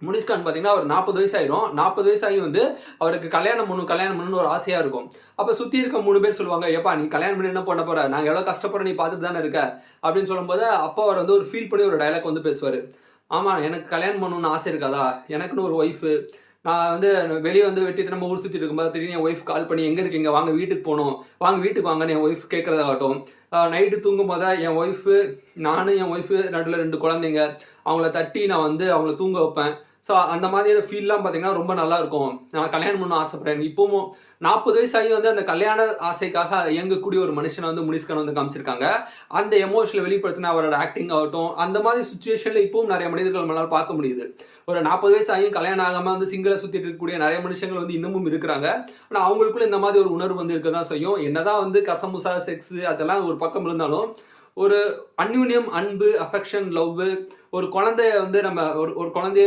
முனிஷ்கான் பார்த்தீங்கன்னா ஒரு 40 வயசு ஆயிரும். 40 வயசாகி வந்து அவருக்கு கல்யாணம் பண்ணணும்னு ஒரு ஆசையா இருக்கும். அப்ப சுத்தி இருக்க 3 பேர் சொல்லுவாங்க, "ஏப்பா நீ கல்யாணம் பண்ணி என்ன பண்ண போற? நாங்க எவ்வளோ கஷ்டப்படுறோம் நீ பார்த்துட்டு தானே இருக்க." அப்படின்னு சொல்லும்போது, அப்போ அவர் வந்து ஒரு ஃபீல் பண்ணி ஒரு டயலாக் வந்து பேசுவாரு. "ஆமா எனக்கு கல்யாணம் பண்ணணும்னு ஆசை இருக்காதா? எனக்குன்னு ஒரு ஒய்ஃபு. நான் வந்து வெளிய வந்து வெட்டித்தனமா ஊர் சுத்திட்டு இருக்கும்போது திடீர்னு என் ஒய்ஃப் கால் பண்ணி, "எங்க இருக்கீங்க? வாங்க வீட்டுக்கு போணும். வாங்க வீட்டுக்கு வாங்கன்னு" என் ஒய்ஃப் கேட்கறதாகட்டும். நைட்டு தூங்கும்போது என் ஒய்ஃபு, நானு என் ஒய்ஃபு நடுவுல 2 குழந்தைங்க. அவங்கள தட்டி நான் வந்து அவங்கள தூங்க வைப்பேன். ஸோ அந்த மாதிரியான ஃபீல்லாம் பார்த்தீங்கன்னா, ரொம்ப நல்லாருக்கும். நான் கல்யாணம் பண்ண ஆசைப்படுறேன். இப்பவும் 40 வயசாகி வந்து அந்த கல்யாண ஆசைக்காக இயங்கக்கூடிய ஒரு மனுஷன வந்து முனிஷ்கான் வந்து காமிச்சிருக்காங்க. அந்த எமோஷன வெளிப்படுத்தின அவரோட ஆக்டிங் ஆகட்டும், அந்த மாதிரி சிச்சுவேஷன்ல இப்பவும் நெறைய மனிதர்கள் நம்மளால பார்க்க முடியுது. ஒரு 40 வயசு ஆகியும் கல்யாணம் ஆகாம வந்து சிங்கிளா சுத்திட்டு இருக்கக்கூடிய நெறைய மனுஷங்கள் வந்து இன்னமும் இருக்கிறாங்க. ஆனா அவங்களுக்குள்ள இந்த மாதிரி ஒரு உணர்வு வந்து இருக்க தான் செய்யும். என்னதான் வந்து கசமுசா, செக்ஸு அதெல்லாம் ஒரு பக்கம் இருந்தாலும், ஒரு அந்யோன்யம், அன்பு, அஃபெக்ஷன், லவ்வு ஒரு குழந்தைய வந்து நம்ம ஒரு ஒரு குழந்தைய